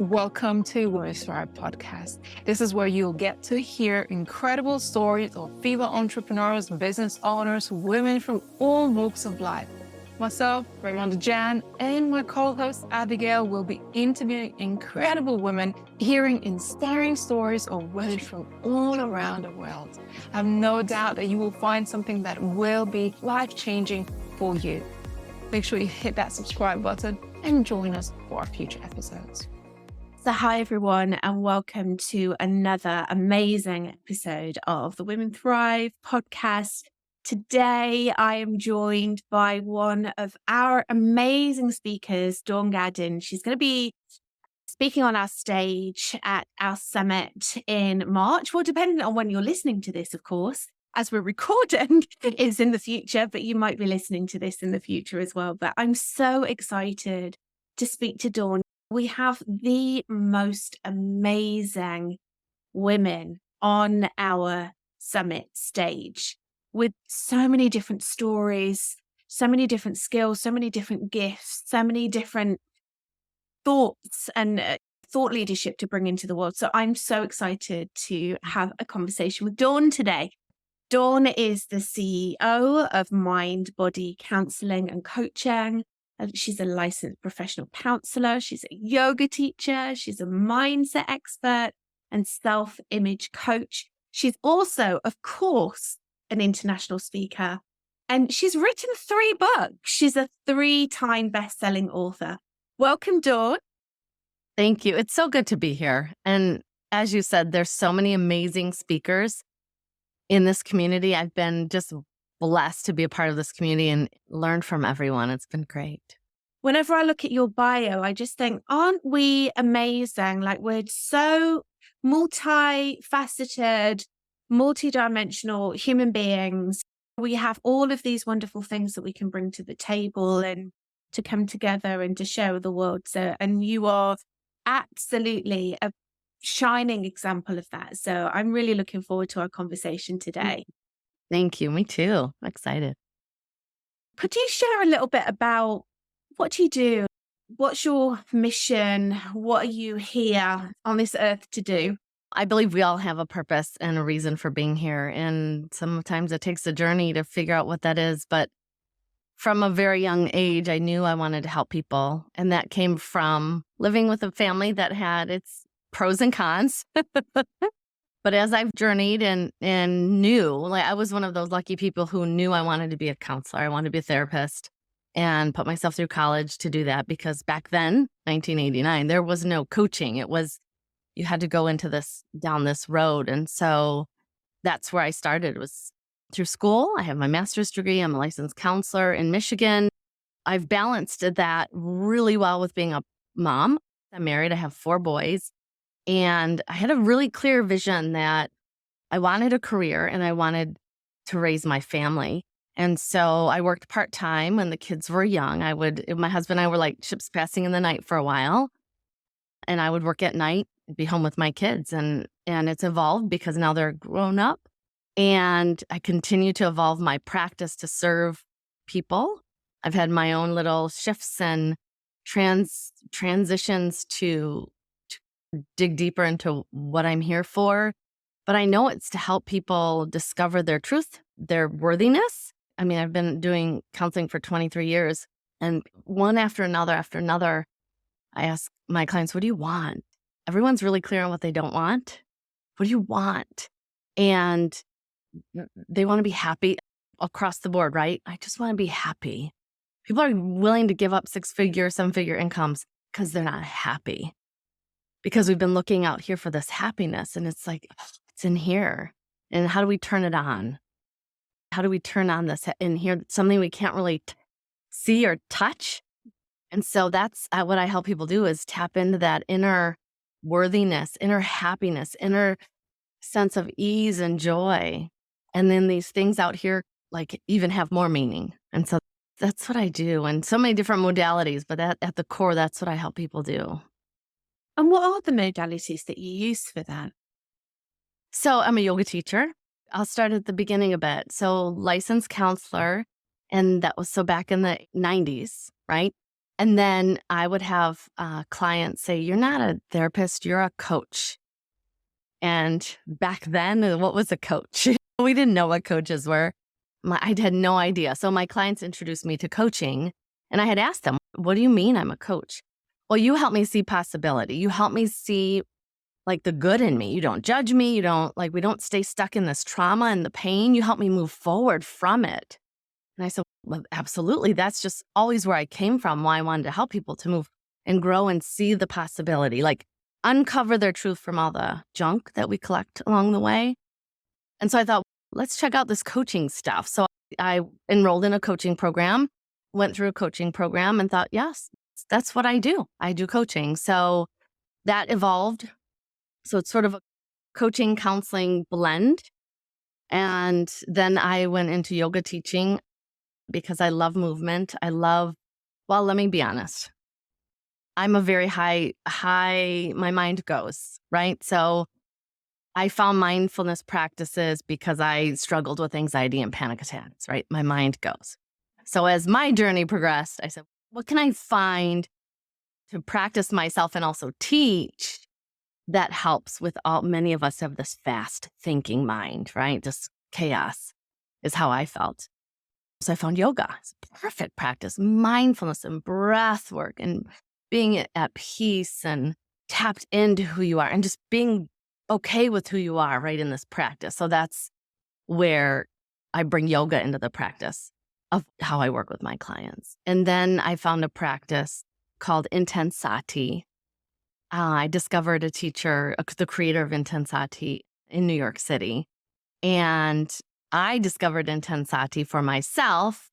Welcome to Women Thrive podcast. This is where you'll get to hear incredible stories of female entrepreneurs, business owners, women from all walks of life. Myself, Raymond Jan, and my co-host Abigail will be interviewing incredible women, hearing inspiring stories of women from all around the world. I have no doubt that you will find something that will be life-changing for you. Make sure you hit that subscribe button and join us for our future episodes. So hi everyone, and welcome to another amazing episode of the Women Thrive podcast. Today I am joined by one of our amazing speakers, Dawn Gaden. She's going to be speaking on our stage at our summit in March. Well, depending on when you're listening to this, of course, as we're recording, it's in the future, but you might be listening to this in the future as well. But I'm so excited to speak to Dawn. We have the most amazing women on our summit stage with so many different stories, so many different skills, so many different gifts, so many different thoughts and thought leadership to bring into the world. So I'm so excited to have a conversation with Dawn today. Dawn is the CEO of Mind Body Counseling and Coaching. She's a licensed professional counselor. She's a yoga teacher. She's a mindset expert and self-image coach. She's also, of course, an international speaker. And she's written 3 books. She's a 3-time best-selling author. Welcome, Dawn. Thank you. It's so good to be here. And as you said, there's so many amazing speakers in this community. I've been just blessed to be a part of this community and learn from everyone. It's been great. Whenever I look at your bio, I just think, aren't we amazing? Like, we're so multifaceted, multidimensional human beings. We have all of these wonderful things that we can bring to the table and to come together and to share with the world. So, and you are absolutely a shining example of that. So I'm really looking forward to our conversation today. Thank you. Me too. I'm excited. Could you share a little bit about what do you do? What's your mission? What are you here on this earth to do? I believe we all have a purpose and a reason for being here. And sometimes it takes a journey to figure out what that is. But from a very young age, I knew I wanted to help people. And that came from living with a family that had its pros and cons. But as I've journeyed and knew, like, I was one of those lucky people who knew I wanted to be a counselor. I wanted to be a therapist and put myself through college to do that, because back then, 1989, there was no coaching. It was, you had to go down this road. And so that's where I started, was through school. I have my master's degree. I'm a licensed counselor in Michigan. I've balanced that really well with being a mom. I'm married. I have 4 boys. And I had a really clear vision that I wanted a career and I wanted to raise my family. And so I worked part-time when the kids were young. My husband and I were like ships passing in the night for a while. And I would work at night, be home with my kids. And it's evolved because now they're grown up. And I continue to evolve my practice to serve people. I've had my own little shifts and transitions to dig deeper into what I'm here for. But I know it's to help people discover their truth, their worthiness. I mean, I've been doing counseling for 23 years, and one after another, I ask my clients, what do you want? Everyone's really clear on what they don't want. What do you want? And they want to be happy across the board, right? I just want to be happy. People are willing to give up 6-figure, 7-figure incomes because they're not happy. Because we've been looking out here for this happiness, and it's like, it's in here. And how do we turn it on? How do we turn on this in here? Something we can't really see or touch. And so that's what I help people do, is tap into that inner worthiness, inner happiness, inner sense of ease and joy. And then these things out here, like, even have more meaning. And so that's what I do. And so many different modalities, but at the core, that's what I help people do. And what are the modalities that you use for that? So I'm a yoga teacher. I'll start at the beginning a bit. So licensed counselor, and that was so back in the 90s, right? And then I would have clients say, "You're not a therapist, you're a coach." And back then, what was a coach? We didn't know what coaches were. I had no idea. So my clients introduced me to coaching, and I had asked them, "What do you mean I'm a coach?" "Well, you help me see possibility. You help me see like the good in me. You don't judge me. We don't stay stuck in this trauma and the pain. You help me move forward from it." And I said, "Well, absolutely. That's just always where I came from, why I wanted to help people to move and grow and see the possibility, like uncover their truth from all the junk that we collect along the way." And so I thought, let's check out this coaching stuff. So I enrolled in a coaching program, went through a coaching program and thought, yes, that's what I do. I do coaching. So that evolved. So it's sort of a coaching counseling blend. And then I went into yoga teaching because I love movement. Well, let me be honest. I'm a very high, my mind goes, right? So I found mindfulness practices because I struggled with anxiety and panic attacks, right? My mind goes. So as my journey progressed, I said, what can I find to practice myself and also teach that helps with many of us have this fast thinking mind, right? Just chaos is how I felt. So I found yoga. It's a perfect practice, mindfulness and breath work and being at peace and tapped into who you are and just being okay with who you are right in this practice. So that's where I bring yoga into the practice of how I work with my clients. And then I found a practice called intenSati. I discovered a teacher, the creator of intenSati in New York City. And I discovered intenSati for myself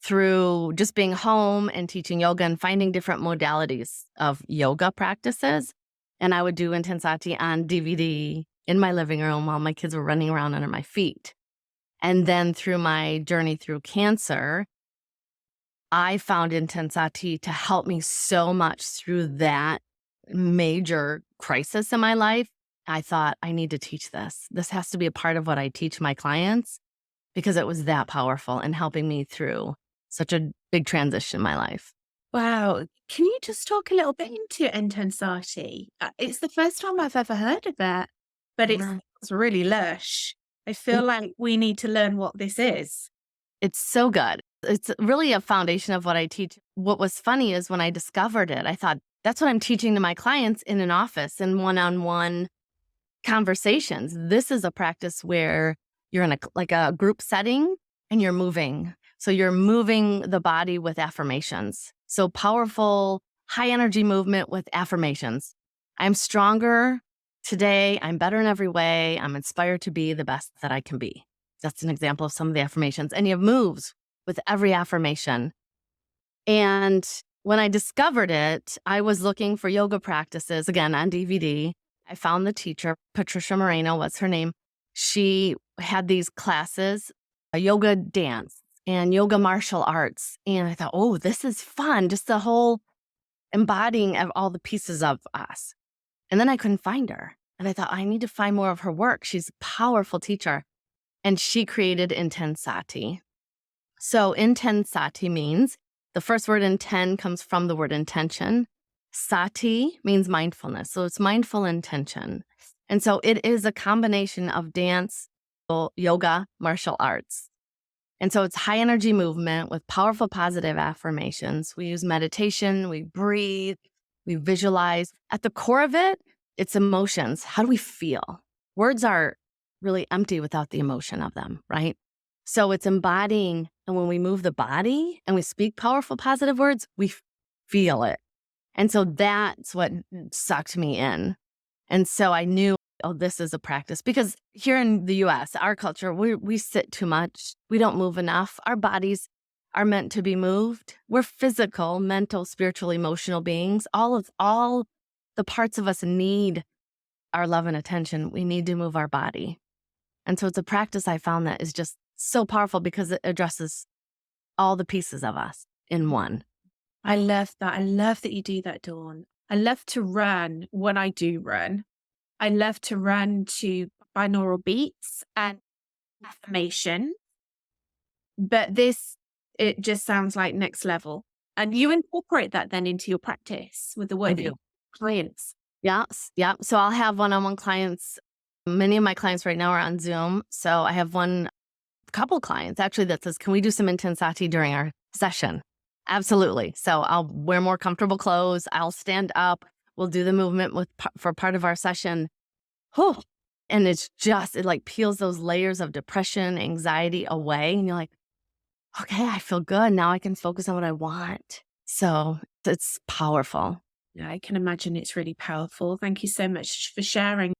through just being home and teaching yoga and finding different modalities of yoga practices. And I would do intenSati on DVD in my living room while my kids were running around under my feet. And then through my journey through cancer, I found intenSati to help me so much through that major crisis in my life. I thought, I need to teach this. This has to be a part of what I teach my clients because it was that powerful in helping me through such a big transition in my life. Wow. Can you just talk a little bit into intenSati? It's the first time I've ever heard of it, but it's really lush. I feel like we need to learn what this is. It's so good. It's really a foundation of what I teach. What was funny is when I discovered it, I thought, that's what I'm teaching to my clients in an office in one-on-one conversations. This is a practice where you're in a group setting and you're moving. So you're moving the body with affirmations. So powerful, high energy movement with affirmations. I'm stronger today. I'm better in every way. I'm inspired to be the best that I can be. That's an example of some of the affirmations. And you have moves with every affirmation. And when I discovered it, I was looking for yoga practices, again, on DVD. I found the teacher, Patricia Moreno, what's her name? She had these classes, a yoga dance and yoga martial arts. And I thought, oh, this is fun. Just the whole embodying of all the pieces of us. And then I couldn't find her. And I thought, I need to find more of her work. She's a powerful teacher. And she created intenSati. So intenSati means, the first word inten comes from the word intention. Sati means mindfulness. So it's mindful intention. And so it is a combination of dance, yoga, martial arts. And so it's high energy movement with powerful positive affirmations. We use meditation, we breathe, we visualize. At the core of it, it's emotions. How do we feel? Words are really empty without the emotion of them, right? So it's embodying. And when we move the body and we speak powerful, positive words, we feel it. And so that's what sucked me in. And so I knew, oh, this is a practice. Because here in the US, our culture, we sit too much. We don't move enough. Our bodies are meant to be moved. We're physical, mental, spiritual, emotional beings. All the parts of us need our love and attention. We need to move our body. And so it's a practice I found that is just so powerful because it addresses all the pieces of us in one. I love that. I love that you do that, Dawn. I love to run when I do run. I love to run to binaural beats and affirmation. But this, it just sounds like next level. And you incorporate that then into your practice with the I work that do. your clients. Yeah. Yeah. So I'll have one-on-one clients. Many of my clients right now are on Zoom. So I have one couple clients actually that says, can we do some intenSati during our session? Absolutely. So I'll wear more comfortable clothes. I'll stand up. We'll do the movement for part of our session. Whew. And it like peels those layers of depression, anxiety away. And you're like, okay, I feel good. Now I can focus on what I want. So it's powerful. Yeah, I can imagine it's really powerful. Thank you so much for sharing.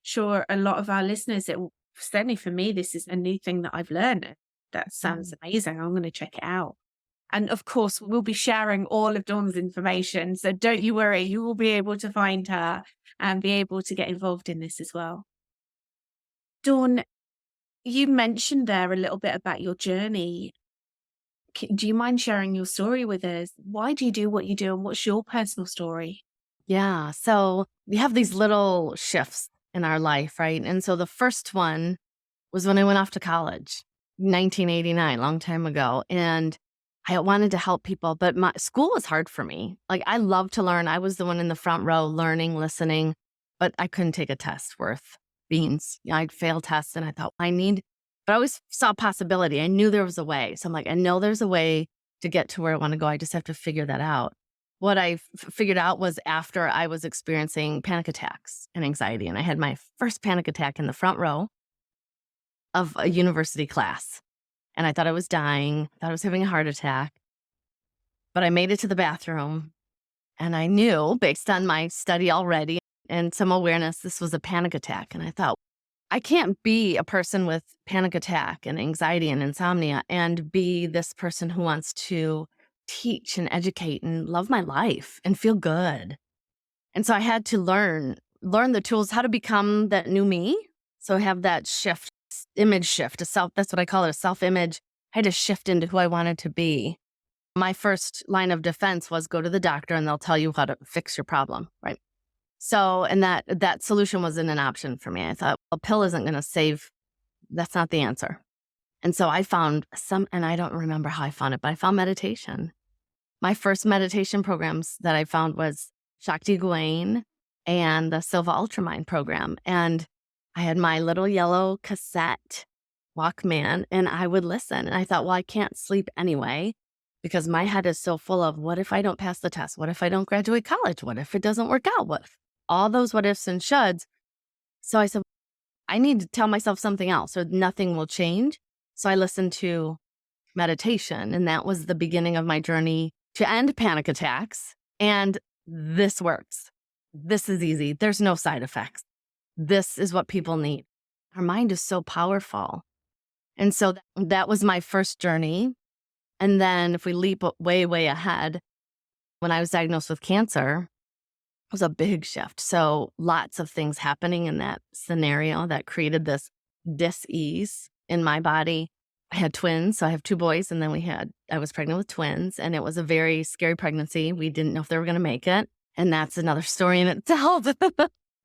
Sure, a lot of our listeners, certainly for me, this is a new thing that I've learned. That sounds amazing. I'm going to check it out. And of course, we'll be sharing all of Dawn's information. So don't you worry, you will be able to find her and be able to get involved in this as well. Dawn, you mentioned there a little bit about your journey. Do you mind sharing your story with us? Why do you do what you do and what's your personal story? Yeah. So we have these little shifts in our life, right? And so the first one was when I went off to college, 1989, long time ago. And I wanted to help people, but my school was hard for me. Like I love to learn. I was the one in the front row learning, listening, but I couldn't take a test worth beans. I'd fail tests and I thought but I always saw possibility. I knew there was a way. So I'm like, I know there's a way to get to where I want to go. I just have to figure that out. What I figured out was after I was experiencing panic attacks and anxiety, and I had my first panic attack in the front row of a university class. And I thought I was dying, thought I was having a heart attack. But I made it to the bathroom and I knew based on my study already and some awareness, this was a panic attack. And I thought, I can't be a person with panic attack and anxiety and insomnia and be this person who wants to teach and educate and love my life and feel good. And so I had to learn the tools, how to become that new me. So have that shift, image shift, that's what I call it, a self-image. I had to shift into who I wanted to be. My first line of defense was go to the doctor and they'll tell you how to fix your problem, right? So, and that solution wasn't an option for me. I thought a pill isn't going to save, that's not the answer. And so I found and I don't remember how I found it, but I found meditation. My first meditation programs that I found was Shakti Gawain and the Silva Ultramind program. And I had my little yellow cassette Walkman and I would listen. And I thought, well, I can't sleep anyway because my head is so full of what if I don't pass the test? What if I don't graduate college? What if it doesn't work out? All those what ifs and shoulds. So I said, I need to tell myself something else or nothing will change. So I listened to meditation and that was the beginning of my journey to end panic attacks. And this works. This is easy. There's no side effects. This is what people need. Our mind is so powerful. And so that was my first journey. And then if we leap way, way ahead, when I was diagnosed with cancer, it was a big shift. So lots of things happening in that scenario that created this dis-ease in my body. I had twins, so I have two boys, and then I was pregnant with twins, and it was a very scary pregnancy. We didn't know if they were going to make it, and that's another story in itself.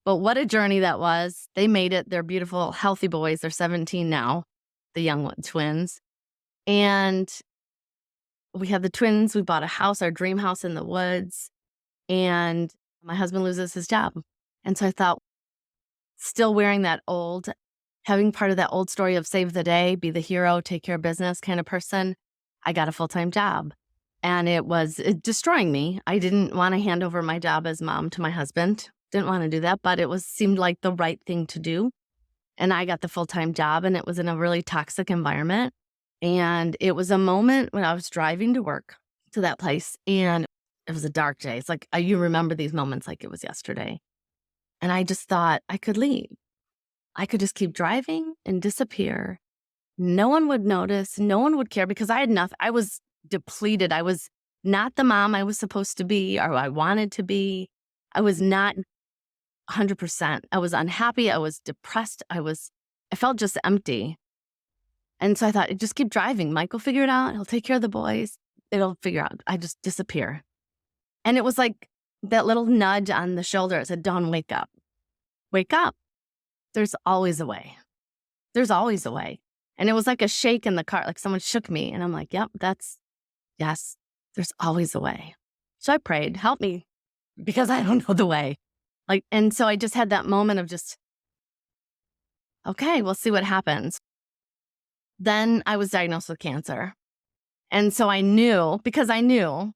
But what a journey that was. They made it. They're beautiful, healthy boys. They're 17 now, the young twins. And we had the twins. We bought a house, our dream house in the woods, and my husband loses his job. And so I thought, still wearing having part of that old story of save the day, be the hero, take care of business kind of person, I got a full-time job. And it was destroying me. I didn't want to hand over my job as mom to my husband. Didn't want to do that, but it seemed like the right thing to do. And I got the full-time job and it was in a really toxic environment. And it was a moment when I was driving to work to that place and it was a dark day. It's like, you remember these moments like it was yesterday. And I just thought I could leave. I could just keep driving and disappear. No one would notice. No one would care because I had nothing. I was depleted. I was not the mom I was supposed to be or I wanted to be. I was not 100%. I was unhappy. I was depressed. I felt just empty. And so I thought, just keep driving. Mike will figure it out. He'll take care of the boys. It'll figure out. I just disappear. And it was like that little nudge on the shoulder. It said, Dawn, wake up. Wake up. There's always a way. There's always a way. And it was like a shake in the car, like someone shook me. And I'm like, yep, yes. there's always a way. So I prayed, help me, because I don't know the way. And so I just had that moment of just, okay, we'll see what happens. Then I was diagnosed with cancer. And so I knew, because I knew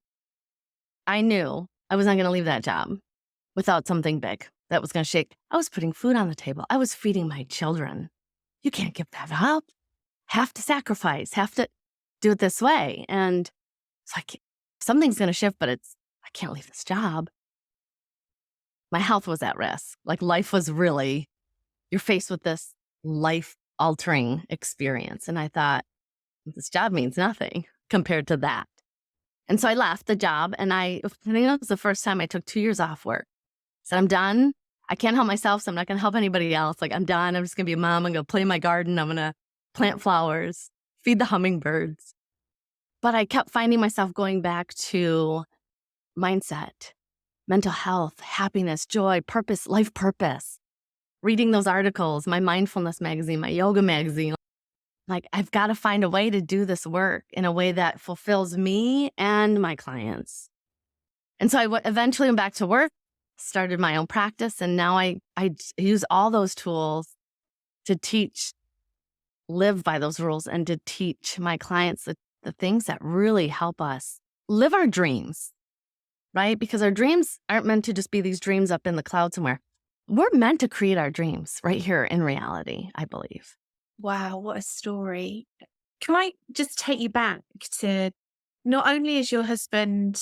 I was not going to leave that job without something big that was going to shake. I was putting food on the table. I was feeding my children. You can't give that up. Have to sacrifice, have to do it this way. And it's like, something's going to shift, but I can't leave this job. My health was at risk. Life was really, you're faced with this life-altering experience. And I thought, this job means nothing compared to that. And so I left the job, and I think that was the first time I took 2 years off work. I said, I'm done. I can't help myself, so I'm not going to help anybody else. I'm done. I'm just going to be a mom. I'm going to play in my garden. I'm going to plant flowers, feed the hummingbirds. But I kept finding myself going back to mindset, mental health, happiness, joy, purpose, life purpose. Reading those articles, my mindfulness magazine, my yoga magazine. I've got to find a way to do this work in a way that fulfills me and my clients. And so I eventually went back to work, started my own practice, and now I use all those tools to live by those rules and to teach my clients the things that really help us live our dreams, right? Because our dreams aren't meant to just be these dreams up in the cloud somewhere. We're meant to create our dreams right here in reality, I believe. Wow, what a story. Can I just take you back to, not only has your husband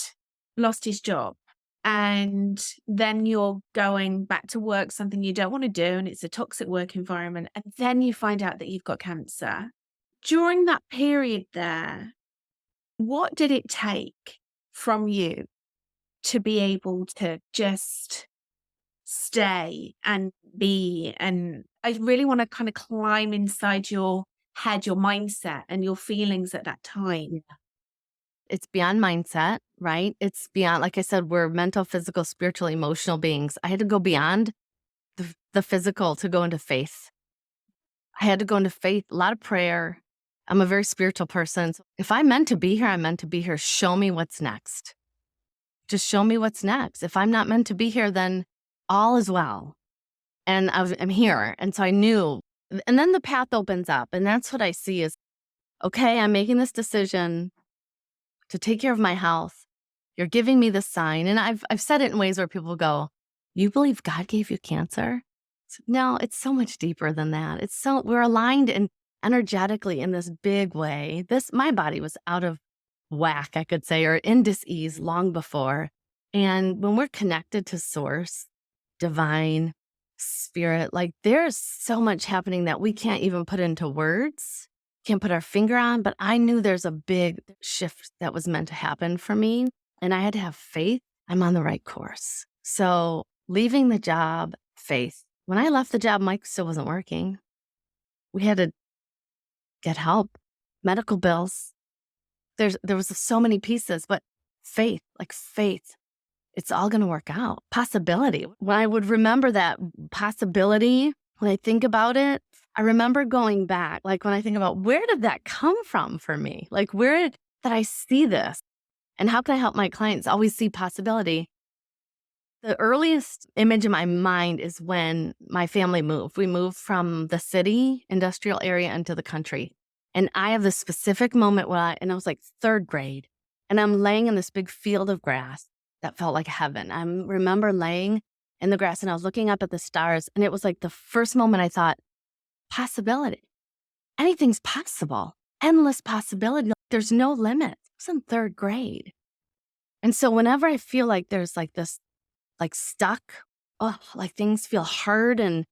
lost his job and then you're going back to work, something you don't want to do, and it's a toxic work environment, and then you find out that you've got cancer. During that period there, what did it take from you to be able to just stay and be? And I really want to kind of climb inside your head, your mindset and your feelings at that time. It's beyond mindset, right? It's beyond, like I said, we're mental, physical, spiritual, emotional beings. I had to go beyond the physical to go into faith. I had to go into faith, a lot of prayer. I'm a very spiritual person. So if I'm meant to be here, I'm meant to be here. Show me what's next. Just show me what's next. If I'm not meant to be here, then all is well. And I'm here. And so I knew, and then the path opens up. And that's what I see is, okay, I'm making this decision to take care of my health. You're giving me this sign. And I've said it in ways where people go, you believe God gave you cancer? No, it's so much deeper than that. We're aligned and energetically in this big way. My body was out of whack, I could say, or in dis-ease long before. And when we're connected to source, divine, spirit, there's so much happening that we can't even put into words, can't put our finger on, but I knew there's a big shift that was meant to happen for me. And I had to have faith. I'm on the right course. So leaving the job, faith. When I left the job, Mike still wasn't working. We had to get help, medical bills. There was so many pieces, but faith, faith. It's all going to work out. Possibility. When I would remember that possibility, when I think about it, I remember going back, when I think about where did that come from for me? Where did I see this? And how can I help my clients always see possibility? The earliest image in my mind is when my family moved. We moved from the city, industrial area into the country. And I have this specific moment I was third grade, and I'm laying in this big field of grass that felt like heaven. I remember laying in the grass and I was looking up at the stars, and it was the first moment I thought, possibility. Anything's possible. Endless possibility. There's no limit. I was in third grade. And so whenever I feel like there's this, stuck, things feel hard, and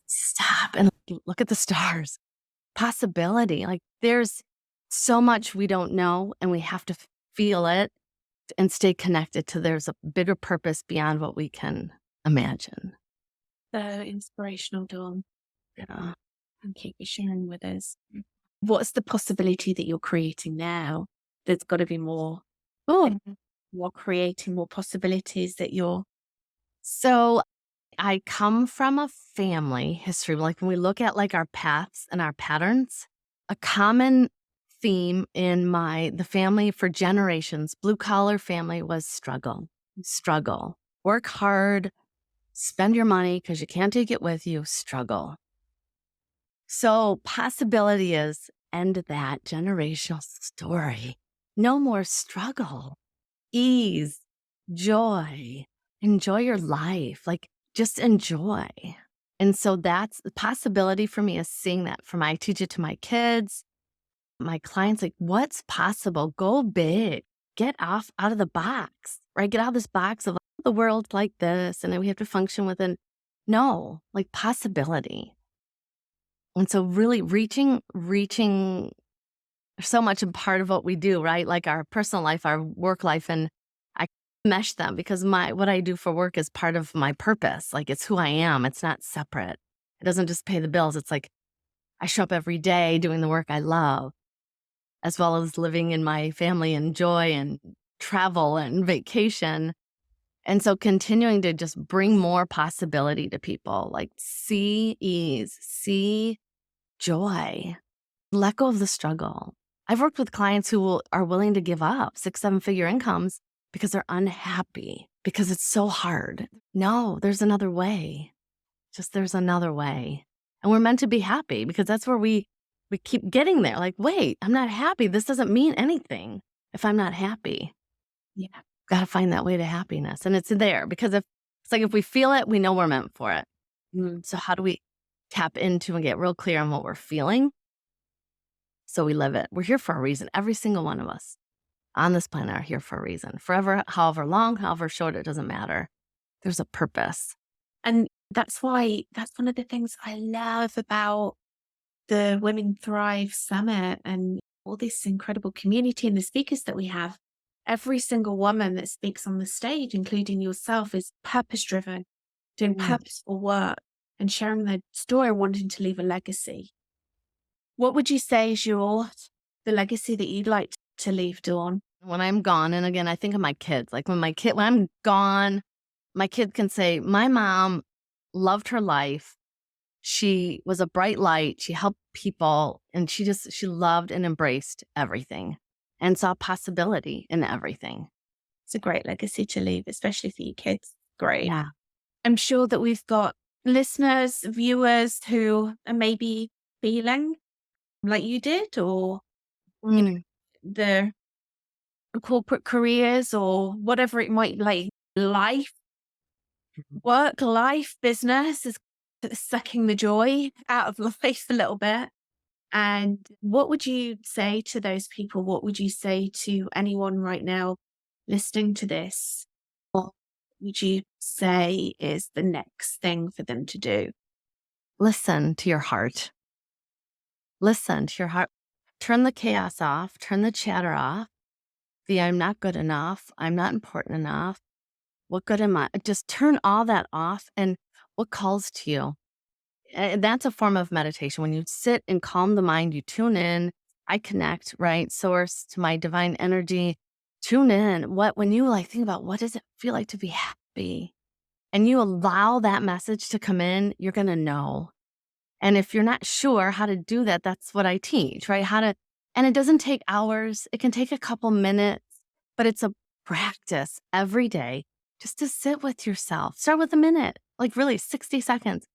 stop and look at the stars. Possibility. There's so much we don't know, and we have to feel it and stay connected to there's a bigger purpose beyond what we can imagine. So inspirational, Dawn. Yeah. And keep you sharing with us. What's the possibility that you're creating now? There's got to be more. More creating, more possibilities that you're. So I come from a family history. When we look at our paths and our patterns, a common theme in the family for generations. Blue collar family was struggle. Work hard, spend your money because you can't take it with you, struggle. So possibility is end that generational story. No more struggle, ease, joy, enjoy your life, like just enjoy. And so that's the possibility for me is seeing that I teach it to my kids, my clients, like what's possible, go big, get out of the box, right? Get out of this box of the world like this. And then we have to function within, no, like possibility. And so really reaching so much a part of what we do, right? Like our personal life, our work life, and I mesh them because what I do for work is part of my purpose. Like it's who I am. It's not separate. It doesn't just pay the bills. It's like I show up every day doing the work I love, as well as living in my family and joy and travel and vacation. And so continuing to just bring more possibility to people, like see ease, see joy, let go of the struggle. I've worked with clients who are willing to give up 6-7-figure incomes because they're unhappy, because it's so hard. No, there's another way. There's another way. And we're meant to be happy because that's where we keep getting there. Like, wait, I'm not happy. This doesn't mean anything if I'm not happy. Yeah. Got to find that way to happiness. And it's there because it's like if we feel it, we know we're meant for it. So how do we tap into and get real clear on what we're feeling? So we live it. We're here for a reason. Every single one of us on this planet are here for a reason. Forever, however long, however short, it doesn't matter. There's a purpose. And that's one of the things I love about the Women Thrive Summit and all this incredible community and the speakers that we have. Every single woman that speaks on the stage, including yourself, is purpose-driven, doing purposeful work and sharing their story, wanting to leave a legacy. What would you say is the legacy that you'd like to leave, Dawn? When I'm gone, and again, I think of my kids, like when I'm gone, my kid can say, my mom loved her life. She was a bright light. She helped people and she loved and embraced everything and saw possibility in everything. It's a great legacy to leave, especially for your kids. Great. Yeah. I'm sure that we've got listeners, viewers who are maybe feeling like you did, or you know, the corporate careers or whatever it might be, work, life, business is sucking the joy out of life a little bit. And what would you say to those people? What would you say to anyone right now listening to this? What would you say is the next thing for them to do? Listen to your heart. Listen to your heart. Turn the chaos off. Turn the chatter off. The I'm not good enough. I'm not important enough. What good am I? Just turn all that off. And what calls to you? And that's a form of meditation. When you sit and calm the mind, you tune in. I connect, right? Source to my divine energy. Tune in. When you think about what does it feel like to be happy? And you allow that message to come in, you're going to know. And if you're not sure how to do that, that's what I teach, right? And it doesn't take hours. It can take a couple minutes, but it's a practice every day just to sit with yourself. Start with a minute, like really 60 seconds.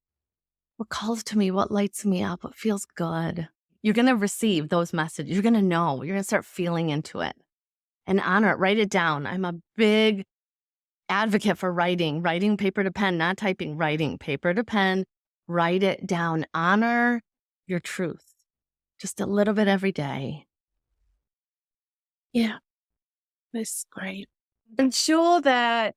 What calls to me? What lights me up? What feels good? You're going to receive those messages. You're going to know. You're going to start feeling into it and honor it. Write it down. I'm a big advocate for writing paper to pen, not typing, writing paper to pen. Write it down. Honor your truth. Just a little bit every day. Yeah, that's great. I'm sure that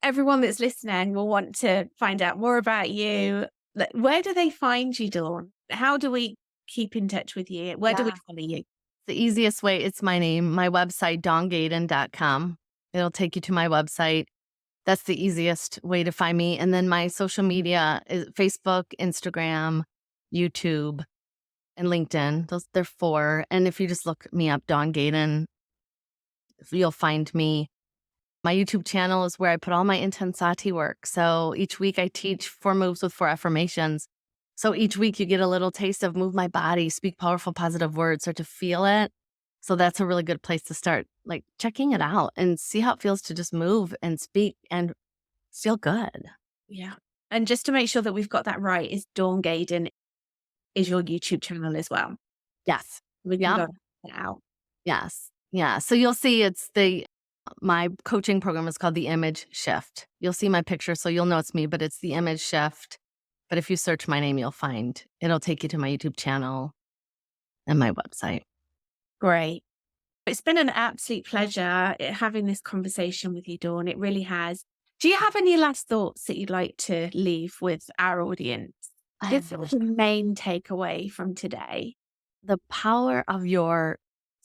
everyone that's listening will want to find out more about you. Where do they find you, Dawn? How do we keep in touch with you? Where do we follow you? The easiest way, it's my name, my website, dawngaden.com. It'll take you to my website. That's the easiest way to find me. And then my social media is Facebook, Instagram, YouTube, and LinkedIn. They're 4. And if you just look me up, Dawn Gaden, you'll find me. My YouTube channel is where I put all my intenSati work. So each week I teach 4 moves with 4 affirmations. So each week you get a little taste of move my body, speak powerful, positive words, start to feel it. So that's a really good place to start, like checking it out and see how it feels to just move and speak and feel good. Yeah. And just to make sure that we've got that right, is Dawn Gaden is your YouTube channel as well. Yes. We can Yeah. go check it out. Yes. Yeah. So you'll see my coaching program is called the Image Shift. You'll see my picture, so you'll know it's me, but it's the Image Shift. But if you search my name, it'll take you to my YouTube channel and my website. Great. It's been an absolute pleasure having this conversation with you, Dawn. It really has. Do you have any last thoughts that you'd like to leave with our audience? This was the main takeaway from today. The power of your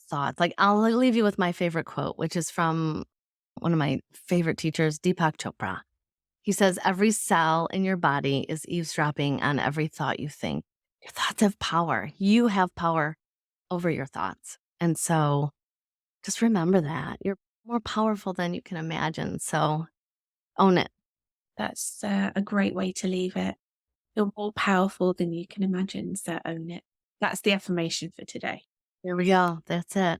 thoughts. Like, I'll leave you with my favorite quote, which is from one of my favorite teachers, Deepak Chopra. He says, every cell in your body is eavesdropping on every thought you think. Your thoughts have power. You have power over your thoughts. And so just remember that. You're more powerful than you can imagine. So own it. That's a great way to leave it. You're more powerful than you can imagine, so own it. That's the affirmation for today. There we go. That's it.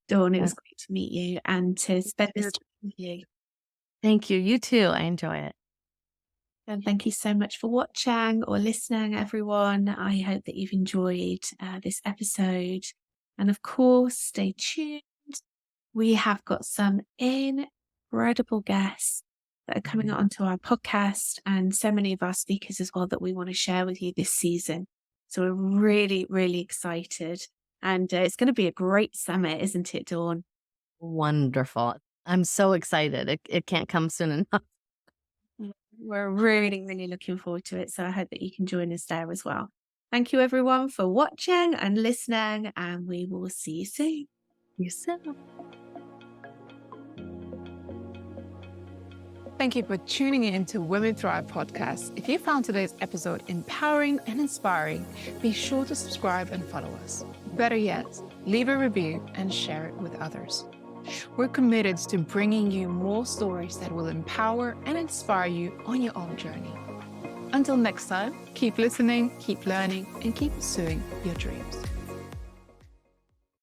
Dawn, it Yeah. was great to meet you and to spend this time with you. Thank you. You too. I enjoy it. And thank you so much for watching or listening, everyone. I hope that you've enjoyed this episode. And of course, stay tuned. We have got some incredible guests that are coming onto our podcast and so many of our speakers as well that we want to share with you this season. So we're really, really excited. And it's going to be a great summit, isn't it, Dawn? Wonderful. I'm so excited. It can't come soon enough. We're really, really looking forward to it. So I hope that you can join us there as well. Thank you, everyone, for watching and listening. And we will see you soon. You soon. Thank you for tuning in to Women Thrive podcast. If you found today's episode empowering and inspiring, be sure to subscribe and follow us. Better yet, leave a review and share it with others. We're committed to bringing you more stories that will empower and inspire you on your own journey. Until next time, keep listening, keep learning, and keep pursuing your dreams.